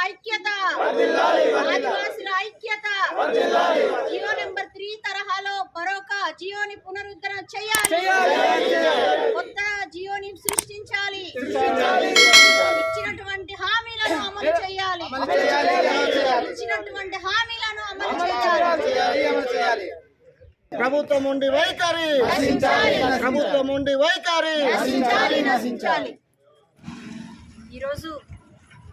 ఐక్యత, ఆదివాసుల ఐక్యత. జియో నెంబర్ 3 తరహాలో మరొక జియోని పునరుద్ధరణ చేయాలి, కొత్త జియోని సృష్టించాలి, ఇచ్చినటువంటి హామీలను అమలు చేయాలి, ఇచ్చినటువంటి హామీలను అమలు చేయాలి. ప్రభుత్వం ఉండి వైఖరి, ప్రభుత్వం ఉండి వైఖరి నశించాలి. ఈరోజు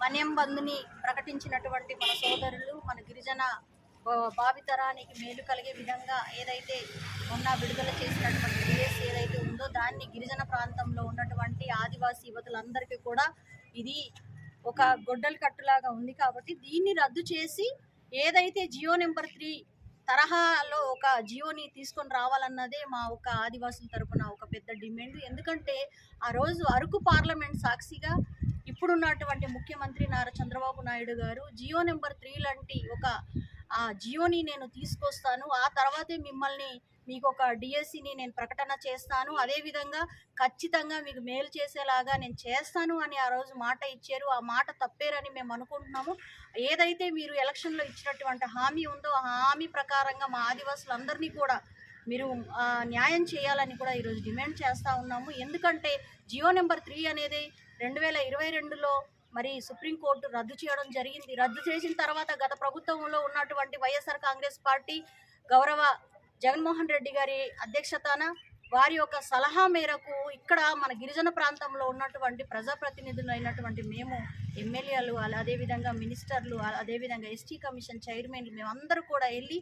వన్యం బంధుని ప్రకటించినటువంటి మన సోదరులు, మన గిరిజన భావితరానికి మేలు కలిగే విధంగా ఏదైతే మొన్న విడుదల చేసినటువంటి డిఎస్ ఏదైతే ఉందో దాన్ని గిరిజన ప్రాంతంలో ఉన్నటువంటి ఆదివాసీ యువతులందరికీ కూడా ఇది ఒక గొడ్డలి కట్టులాగా ఉంది. కాబట్టి దీన్ని రద్దు చేసి ఏదైతే జియో నెంబర్ 3 తరహాలో ఒక జియోని తీసుకొని రావాలన్నదే మా ఒక ఆదివాసుల తరపున ఒక పెద్ద డిమాండ్. ఎందుకంటే ఆ రోజు అరకు పార్లమెంట్ సాక్షిగా ఇప్పుడున్నటువంటి ముఖ్యమంత్రి నారా చంద్రబాబు నాయుడు గారు జియో నెంబర్ 3 లాంటి ఒక జియోని నేను తీసుకొస్తాను, ఆ తర్వాతే మీకు ఒక డిఎస్సిని నేను ప్రకటన చేస్తాను, అదేవిధంగా ఖచ్చితంగా మీకు మేలు చేసేలాగా నేను చేస్తాను అని ఆ రోజు మాట ఇచ్చారు. ఆ మాట తప్పేరని మేము అనుకుంటున్నాము. ఏదైతే మీరు ఎలక్షన్లో ఇచ్చినటువంటి హామీ ఉందో ఆ హామీ ప్రకారంగా మా ఆదివాసులందరినీ కూడా మీరు న్యాయం చేయాలని కూడా ఈరోజు డిమాండ్ చేస్తూ ఉన్నాము. ఎందుకంటే జియో నెంబర్ 3 అనేది 2022లో మరి సుప్రీంకోర్టు రద్దు చేయడం జరిగింది. రద్దు చేసిన తర్వాత గత ప్రభుత్వంలో ఉన్నటువంటి వైఎస్ఆర్ కాంగ్రెస్ పార్టీ గౌరవ జగన్మోహన్ రెడ్డి గారి అధ్యక్షతన వారి యొక్క సలహా మేరకు ఇక్కడ మన గిరిజన ప్రాంతంలో ఉన్నటువంటి ప్రజాప్రతినిధులు అయినటువంటి మేము ఎమ్మెల్యేలు, అదేవిధంగా మినిస్టర్లు, అదేవిధంగా ఎస్టీ కమిషన్ చైర్మన్లు మేమందరూ కూడా వెళ్ళి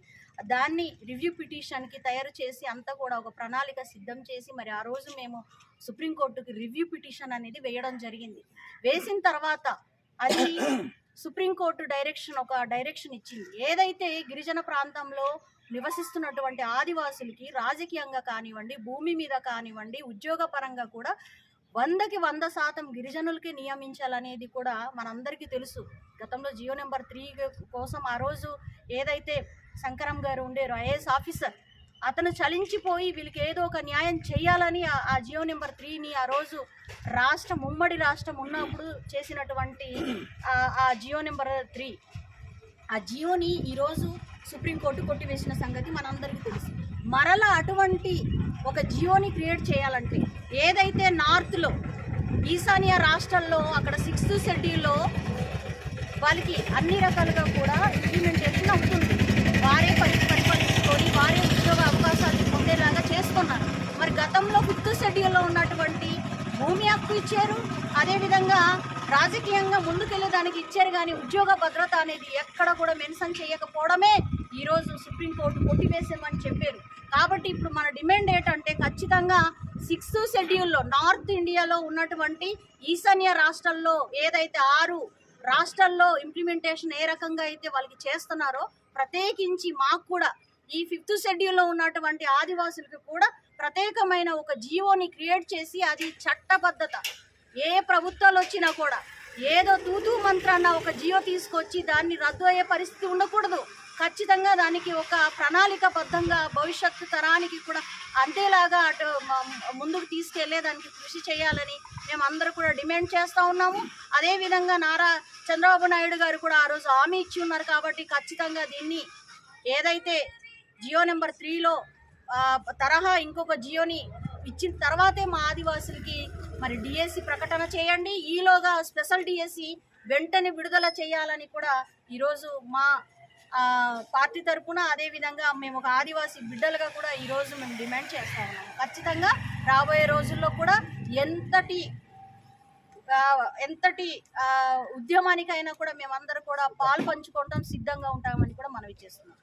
దాన్ని రివ్యూ పిటిషన్కి తయారు చేసి అంతా కూడా ఒక ప్రణాళిక సిద్ధం చేసి మరి ఆ రోజు మేము సుప్రీంకోర్టుకి రివ్యూ పిటిషన్ అనేది వేయడం జరిగింది. వేసిన తర్వాత అది సుప్రీంకోర్టు ఒక డైరెక్షన్ ఇచ్చింది. ఏదైతే గిరిజన ప్రాంతంలో నివసిస్తున్నటువంటి ఆదివాసులకి రాజకీయంగా కానివ్వండి, భూమి మీద కానివ్వండి, ఉద్యోగ పరంగా కూడా 100కి 100% గిరిజనులకి నియమించాలనేది కూడా మనందరికీ తెలుసు. గతంలో జియో నెంబర్ 3 కోసం ఆ రోజు ఏదైతే శంకరం గారు ఉండేరో ఐఏఎస్ ఆఫీసర్, అతను చలించిపోయి వీళ్ళకి ఏదో ఒక న్యాయం చేయాలని ఆ జియో నెంబర్ 3ని ఆ రోజు ఉమ్మడి రాష్ట్రం ఉన్నప్పుడు చేసినటువంటి ఆ జియో నెంబర్ 3 ఆ జియోని ఈరోజు సుప్రీంకోర్టు కొట్టివేసిన సంగతి మనందరికీ తెలుసు. మరలా అటువంటి ఒక జియోని క్రియేట్ చేయాలంటే ఏదైతే నార్త్లో ఈశాన్య రాష్ట్రాల్లో అక్కడ 6th షెడ్యూల్లో వాళ్ళకి అన్ని రకాలుగా కూడా ఇంప్లిమెంటేషన్ అవుతుంది. వారే పరిపాలించుకొని వారే ఉద్యోగ అవకాశాలు పొందేలాగా చేస్తున్నారు. మరి గతంలో 5th షెడ్యూల్లో ఉన్నటువంటి భూమి హక్కు ఇచ్చారు, అదేవిధంగా రాజకీయంగా ముందుకెళ్ళేదానికి ఇచ్చారు, కానీ ఉద్యోగ భద్రత అనేది ఎక్కడ కూడా మెన్షన్ చేయకపోవడమే ఈరోజు సుప్రీంకోర్టు కొట్టివేసామని చెప్పారు. కాబట్టి ఇప్పుడు మన డిమాండ్ ఏంటంటే ఖచ్చితంగా 6th షెడ్యూల్లో నార్త్ ఇండియాలో ఉన్నటువంటి ఈశాన్య రాష్ట్రాల్లో ఏదైతే 6 రాష్ట్రాల్లో ఇంప్లిమెంటేషన్ ఏ రకంగా అయితే వాళ్ళకి చేస్తున్నారో ప్రత్యేకించి మాకు కూడా ఈ 5th షెడ్యూల్లో ఉన్నటువంటి ఆదివాసులకు కూడా ప్రత్యేకమైన ఒక జియోని క్రియేట్ చేసి అది చట్టబద్ధత, ఏ ప్రభుత్వాలు వచ్చినా కూడా ఏదో తూతూ మంత్రాన్న ఒక జియో తీసుకొచ్చి దాన్ని రద్దు అయ్యే పరిస్థితి ఉండకూడదు. ఖచ్చితంగా దానికి ఒక ప్రణాళికబద్ధంగా భవిష్యత్తు తరానికి కూడా అంతేలాగా అటు ముందుకు తీసుకెళ్లేదానికి కృషి చేయాలని మేమందరూ కూడా డిమాండ్ చేస్తూ ఉన్నాము. అదేవిధంగా నారా చంద్రబాబు నాయుడు గారు కూడా ఆ రోజు హామీ ఇచ్చి ఉన్నారు. కాబట్టి ఖచ్చితంగా దీన్ని ఏదైతే జియో నెంబర్ 3లో తరహా ఇంకొక జియోని ఇచ్చిన తర్వాతే మా ఆదివాసులకి మరి డిఎస్సి ప్రకటన చేయండి, ఈలోగా స్పెషల్ డిఎస్సి వెంటనే విడుదల చేయాలని కూడా ఈరోజు మా పార్టీ తరఫున, అదేవిధంగా మేము ఒక ఆదివాసీ బిడ్డలుగా కూడా ఈరోజు మేము డిమాండ్ చేస్తా ఉన్నాము. ఖచ్చితంగా రాబోయే రోజుల్లో కూడా ఎంతటి ఉద్యమానికైనా కూడా మేమందరూ కూడా పాలు పంచుకోవడం సిద్ధంగా ఉంటామని కూడా మనవి చేస్తున్నాం.